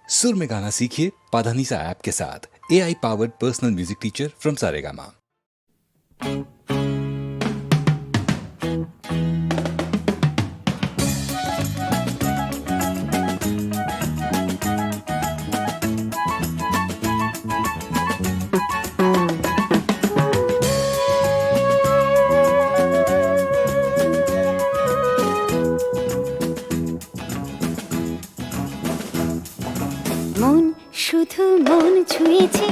सुर में गाना सीखिए पाधानीसा ऐप के साथ। AI powered personal music teacher from Saregama. মন শুধু মন ছুঁয়েছে,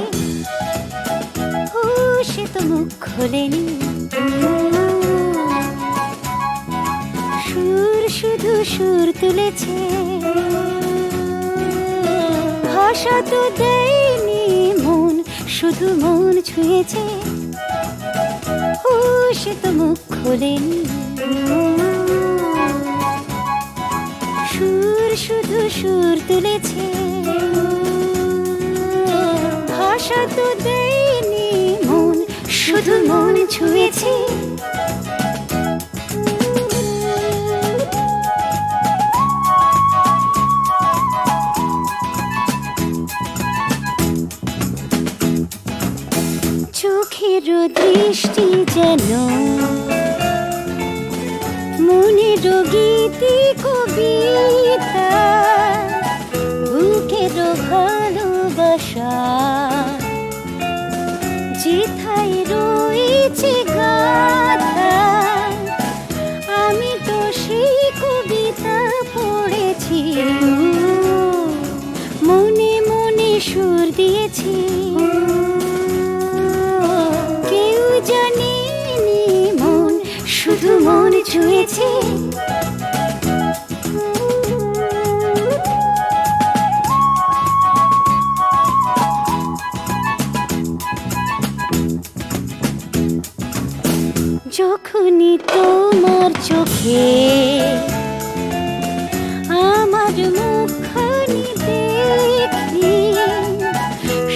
ও সে তো মুখ খোলেনি। সুর শুধু সুর তুলেছে, ভাষা তো দেয়নি। মন শুধু মন ছুঁয়েছে, ও সে তো মুখ খোলেনি। সুর শুধু সুর তুলেছে, ভাষা তো দেয়নি। মন শুধু মন ছুঁয়েছে। চোখের দৃষ্টি যেন মনের গীতি কবিতা, বুকের ভালোবাসা যেথায় রয়েছে গাথা। আমি তো সেই কবিতা পড়েছি, মনে মনে সুর দিয়েছি। কেউ জানেনি মন শুধু মন ছুঁয়েছে। যখনই তোমার চোখে আমার মুখখানি দেখি,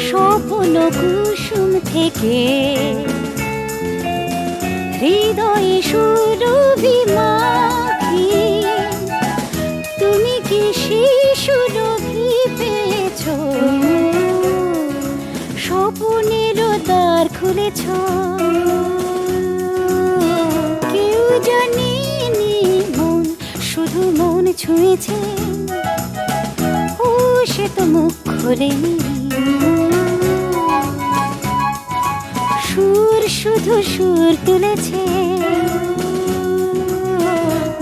স্বপ্ন কুসুম থেকে হৃদয়ে সুরভি মাখি। তুমি কি সেই সুরভি পেয়েছ? স্বপ্নেরও দ্বার খুলেছ। কেউ জানেনি মন শুধু মন ছুঁয়েছে, ও সে তো মুখ খোলেনি। সুর শুধু সুর তুলেছে,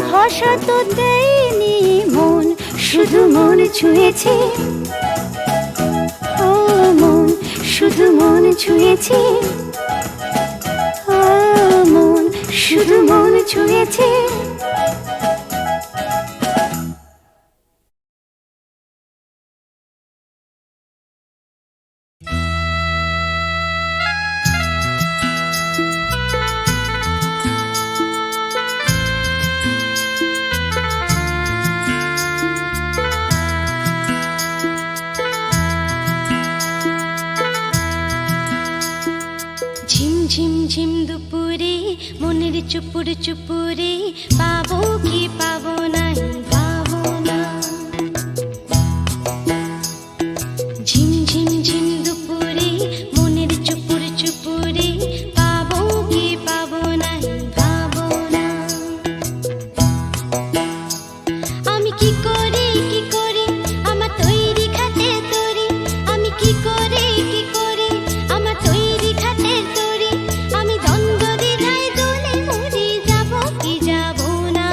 ভাষা তো দেয়নি। মন শুধু মন ছুঁয়েছে, ও মন শুধু মন ছুঁয়েছে। ও মন শুধু মন ছুঁয়েছে। ঝিম ঝিম দুপুরে মনের চুপুর চুপুরে, পাবো কি পাবো নাই পাবো না। ঝিম ঝিম দুপুরে মনের চুপুর চুপুরে, পাবো কি পাবো নাই পাবো না। আমি কি করে আমার তৈরি খাতে তরি, আমি কি করে আমার তৈরি খাতে তরি। আমি দ্বন্দ্ব দ্বিধায় দোলে মরি, যাবো কি যাবো না।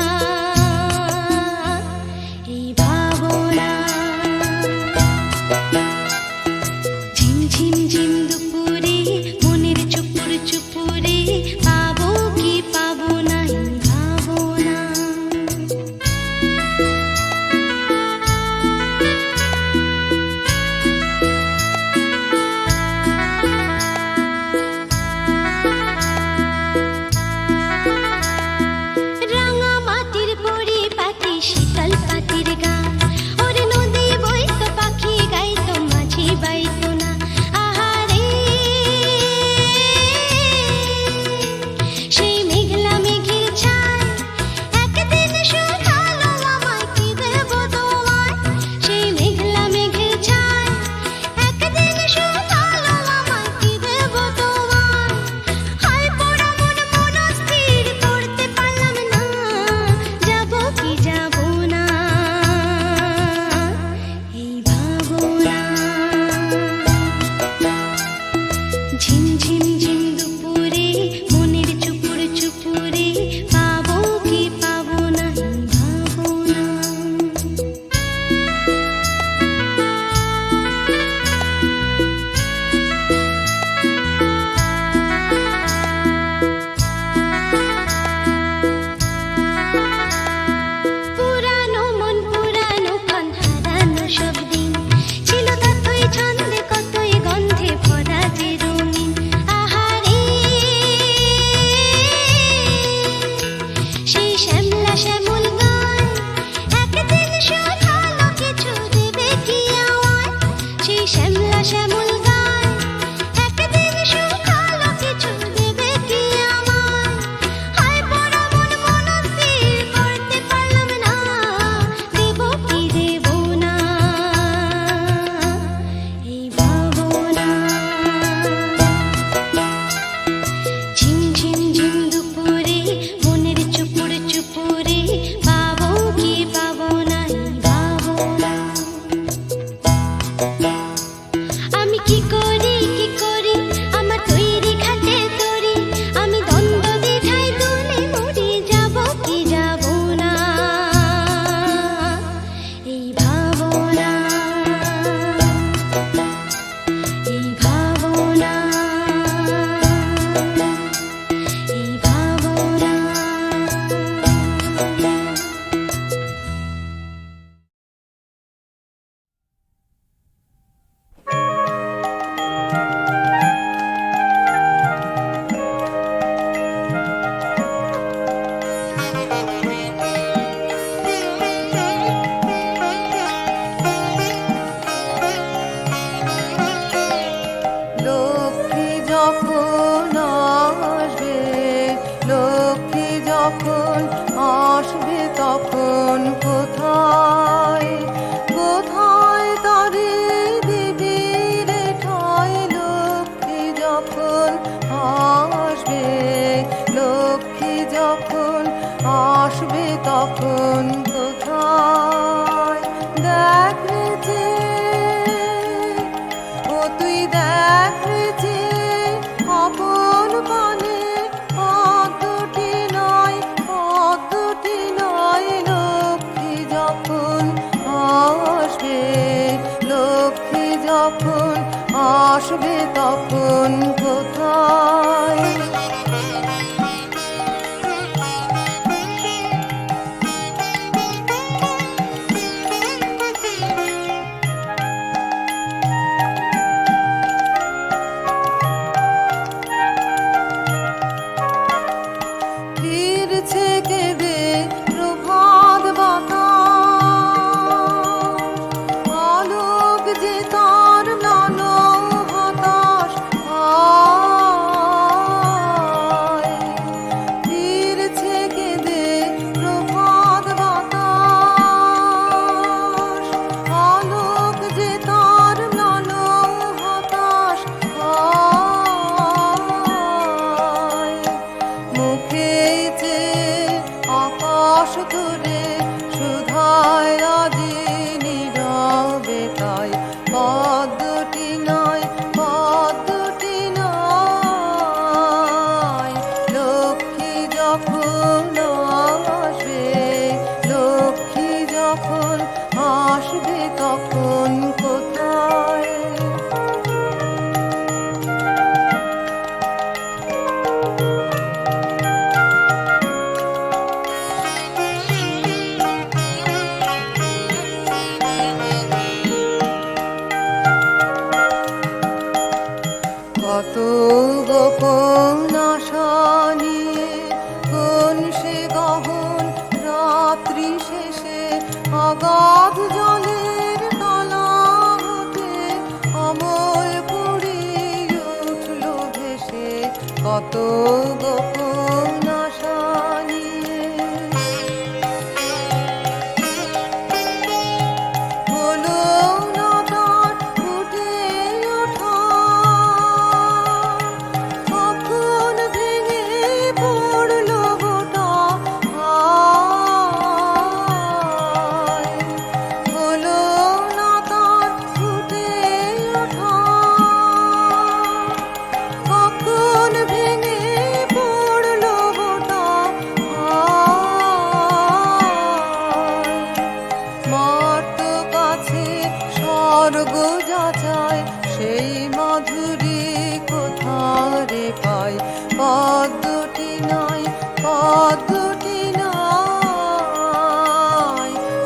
শ্যামলা শ্যামল গায়, একদিন শুকালো কিছু দেবে কি আমায়? হায় বড় মন মনস্থির করতে পারলাম না, দেব কি দেব না, এই ভাবনা। ঝিম ঝিম ঝিম দুপুরে মনের চুপুর চুপুরে, পাবো কি পাবো না, এই ভাবনা। আমি কি করি আমার তৈরি খাটে তরি, আমি দ্বন্দ্ব দ্বিধায় দুলে মরি, যাব কি যাব না, এই ভাবনা, এই ভাবনা, এই ভাবনা। লক্ষ্মী যখন আসবে, লক্ষ্মী যখন আসবে, তখন কোথায় কোথায় তারে দিবি রে ঠাই? লক্ষ্মী যখন আসবে, লক্ষ্মী যখন আসবে, তখন কোথায়? দেখ রে যে, ও তুই দেখ রে যে, আপন পানে পদ্মটি নয়, পদ্মটি নয়। লক্ষ্মী যখন আসবে, লক্ষ্মী যখন আসবে, তখন কোথায়? ফিরছে কেঁদে প্রভাত বাতাস, আলোক যে তার ম্লান হতাশ। ফিরছে কেঁদে প্রভাত বাতাস, আলোক যে তার ম্লান হতাশ। মুখে যে আকাশ ধরে সুধায় আজি নীরবে, তাই পদ্মটি নয়, পদ্মটি নয়। লক্ষ্মী যখন আসবে, লক্ষ্মী যখন আসবে, তখন কোথায়? কত গোপন আশা নিয়ে কোন সে গহন রাত্রি শেষে, অগাধ জলের তলা হতে অমল পুরী উঠল ভেসে। কত গোপন আশা নিয়ে হলো না তার ফুটে ওঠা, কখন ভেঙে পড়ল গোটা। হলো না তার ফুটে ওঠা, কখন ভেঙে পড়ল গোটা। মর্ত কাছে স্বর্গ যাচায়, সেই মাধুরী কোথারে পাই? পদ্মটি নয়, পদ্মটি নয়।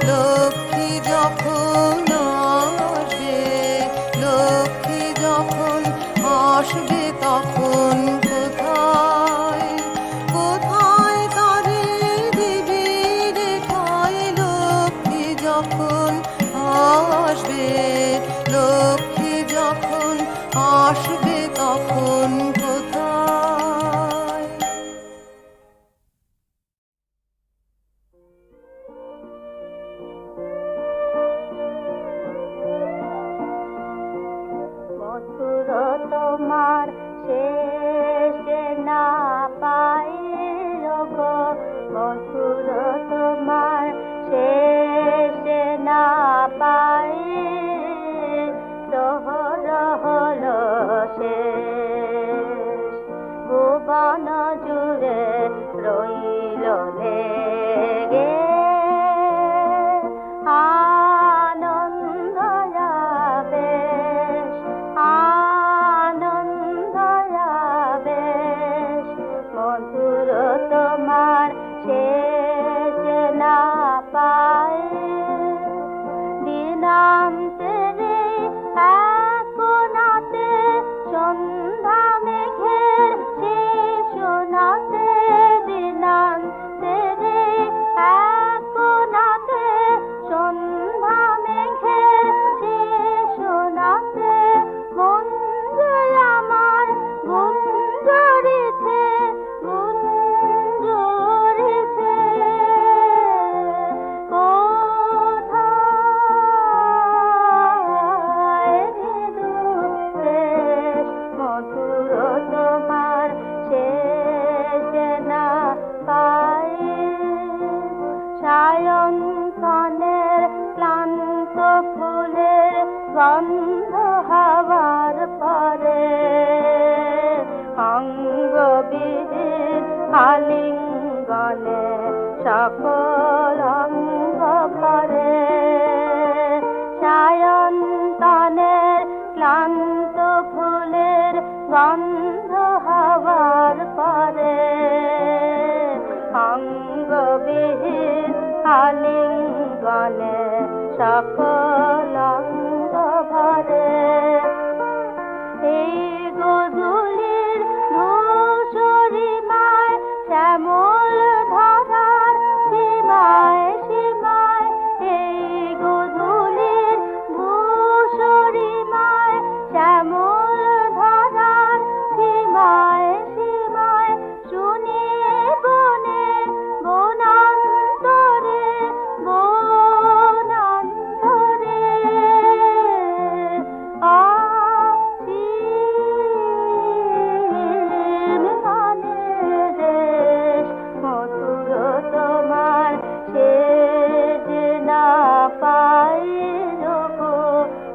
লক্ষ্মী যখন আসবে, লক্ষ্মী যখন আসবে, তখন কোথায় কোথায় তারে দিবি রে ঠাই? লক্ষ্মী যখন আসবে, লক্ষ্মী শেষে না পাই গো মধুর তোমার শেষে না পাই প্রহর হলো শেষ ভুবন জুড়ে রইল লেগে আনন্দ আবেশ আনন্দ আবেশ মধুর তোমার শেষ না পাই দিনান্তেরে একনাতে সন্ধ্যা মেঘের শেষ নাতে দিনান্তেরে একনাতে সন্ধ্যা মেঘের শেষ নাতে মন যে আমার গুঞ্জরিছে গুঞ্জরিছে কোথায় শেষ মধুর তোমার শেষ না পাই সায়ন্তনের ক্লান্ত ফুলের গন্ধ হাওয়ার পরে অঙ্গবিহীন আলিঙ্গনে সকল অঙ্গ ভরে সায়ন্তনের ক্লান্ত ফুলের গন্ধ হাওয়ার পরে অঙ্গবিহীন আলিঙ্গনে সকল অঙ্গ ভরে এই গধূলির ধূসরিমায় শ্যামল ধরার সীমায় সীমায় এই গধূলির ধূসরিমায় শ্যামল ধরার সীমায় সীমায় শুনি বনে বনান্তরে বনান্তরে আসীম গানের দেশ মধুর তোমার শেষ না পাই গো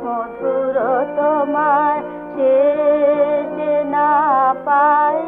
মধুর তোমার শেষ না পাই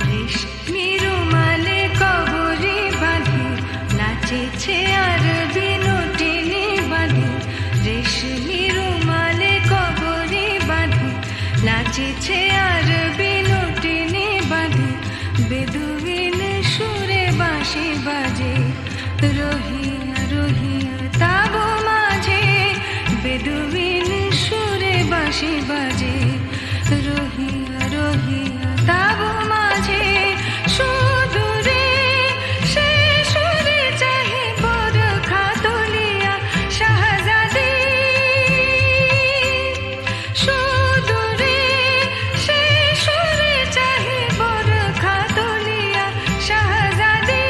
রেশমি রুমালে কবরে বাঁধি নাচেছে আর বিনোটিনি বাঁধি রেশমি রুমালে কবরে বাঁধি নাচেছে আর বিনোটিনি বাঁধি বেদুইন সুরে বাঁশি বাজে রহিয়া রহিয়া তাবু মাঝে বেদুইন সুরে বাঁশি বাজে রহিয়া রহিয়া তাবু মাঝে সুদূরে সে সুরে চাহে বড় খাতলিয়া শাহজাদি সুদূরে সে সুরে চাহে বড় খাতলিয়া শাহজাদি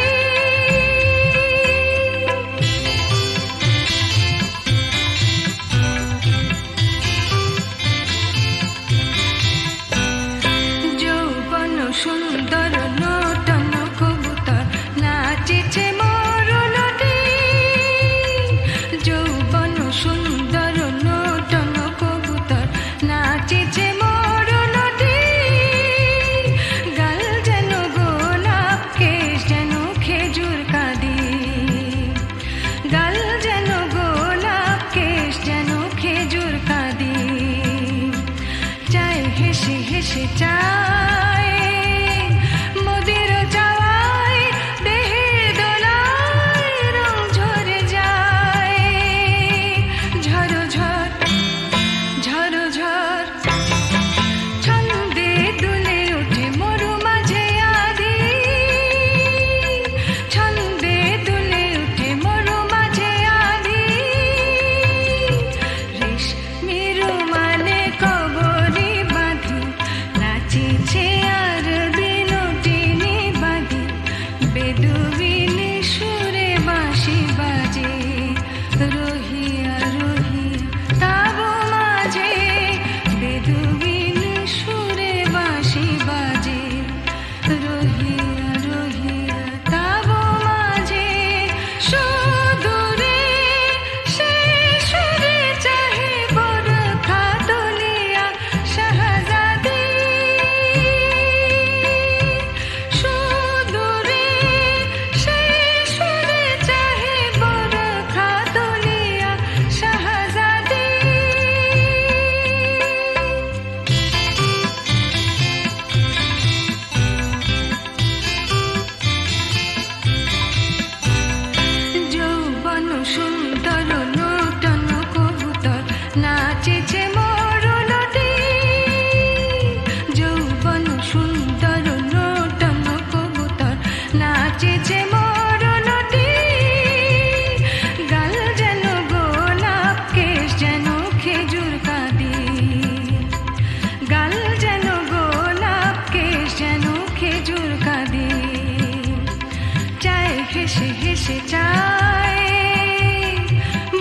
হেসে হেসে চায়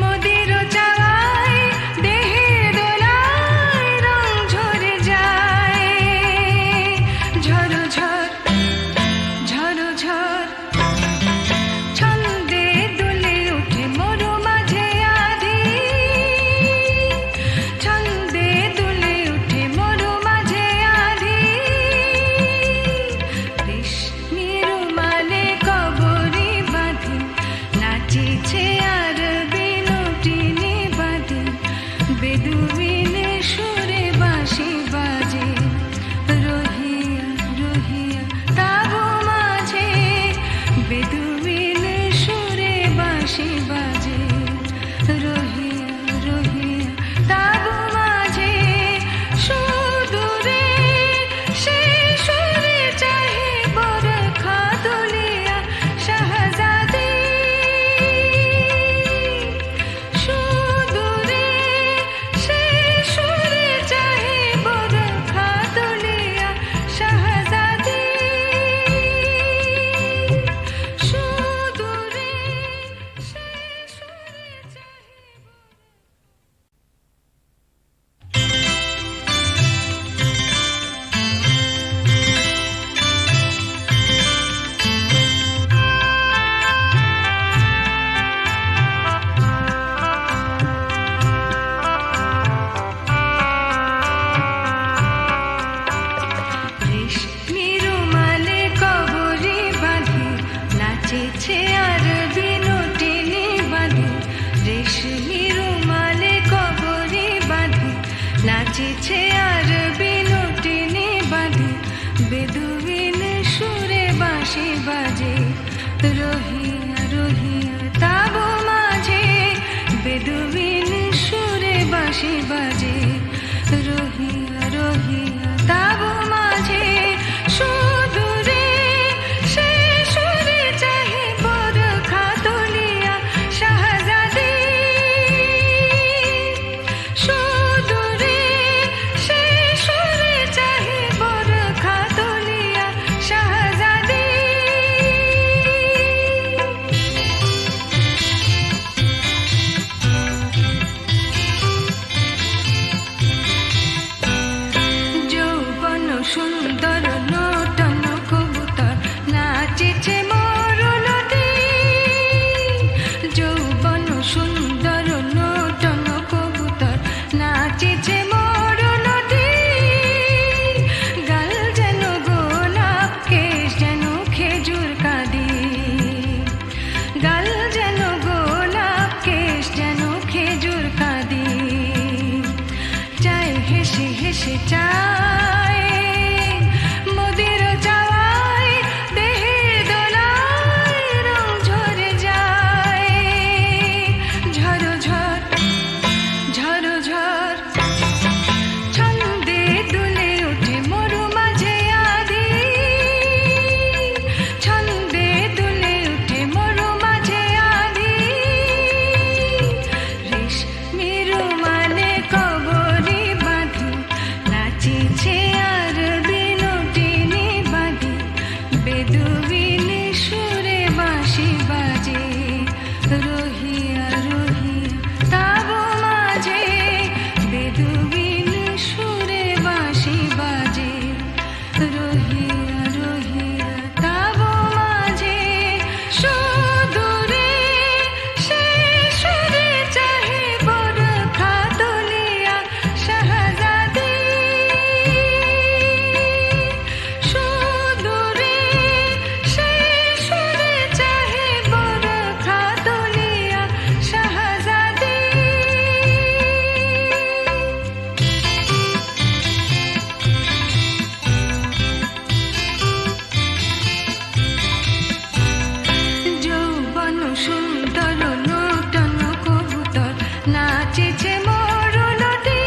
মোদিরও চাওয়ায় দেহের দোলায় রং ঝরে যায় ঝড়ো ঝড় ঝড়ো ঝড় ছন্দে দুলে উঠে মরু মাঝে আধি ছন্দে দুলে উঠে মরু মাঝে আধি রেশমি রুমালে কবরি বাঁধি নাচিছে আর বিনুটিনি বাঁধি বেদুইন সুরে বাঁশি বাজে রহিয়া রহিয়া তাবু মাঝে বেদুইন সুরে বাঁশি বাজে রহিয়া রহিয়া তাবু মাঝে সুদূরে সে সুরে চাহে বরখা দুলিয়া শাহজাদি সুদূরে সে সুরে চাহে বরখা দুলিয়া শাহজাদি সুদূরে সে সুরে চাহে রেশমি রুমালে কবরি বাঁধি নাচেছে আর বিনুটিনি বাঁধি রেশমি রুমালে কবরি বাঁধি নাচেছে আর বিনুটিনি বাঁধি বেদুইন সুরে বাঁশি বাজে রহিয়া রহিয়া তাবু মাঝে বেদুইন সুরে বাঁশি বাজে রহিয়া রহিয়া তাবু মাঝে সুদূরে সে সুরে চাহে বরখা দুলিয়া শাহজাদি সুদূরে সে সুরে চাহে বরখা দুলিয়া শাহজাদি যৌবন সুন্দর নূতন কবুতর নাচেছে মরুলটি যৌবন সুন্দর নূতন কবুতর নাচেছে মরুলটি গাল যেন গোলাপ কেশ যেন খেজুর কাঁদি গাল যেন গোলাপ কেশ যেন খেজুর কাঁদি চায় হেসে হেসে চায় মোদিরও চাওয়ায় দেহের দোলায় রং ঝরে যায় ঝড়ো ঝড় ঝড়ো ঝড় ছন্দে দুলে উঠে মরু মাঝে আধি ছন্দে দুলে উঠে মরু মাঝে আধি রেশমি রুমালে কবরি বাঁধি নাচিছে আর বিনুটিনি বাঁধি বেদুইন সুরে বাঁশি বাজে রহিয়া রহিয়া তাবু মাঝে বেদুইন সুরে বাঁশি বাজে রহিয়া রহিয়া তাবু মাঝে সুদূরে সে সুরে চাহে বরখা দুলিয়া শাহজাদি সুদূরে সে সুরে চাহে বরখা দুলিয়া শাহজাদি যৌবন সুন্দর নূতন কবুতর নাচেছে মরুলটি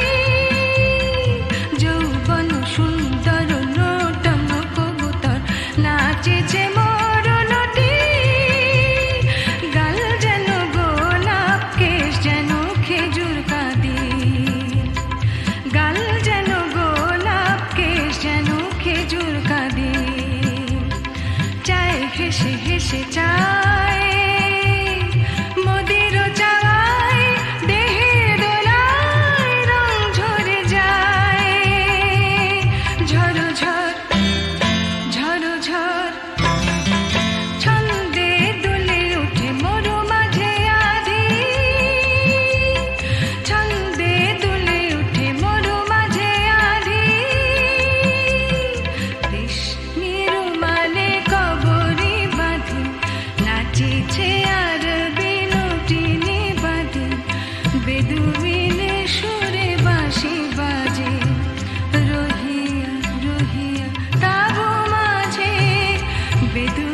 যৌবন সুন্দর নূতন কবুতর নাচেছে মরুলটি গাল যেন গোলাপ কেশ যেন খেজুর কাঁদি গাল যেন গোলাপ কেশ যেন খেজুর কাঁদি চায় হেসে হেসে চায় ডুবে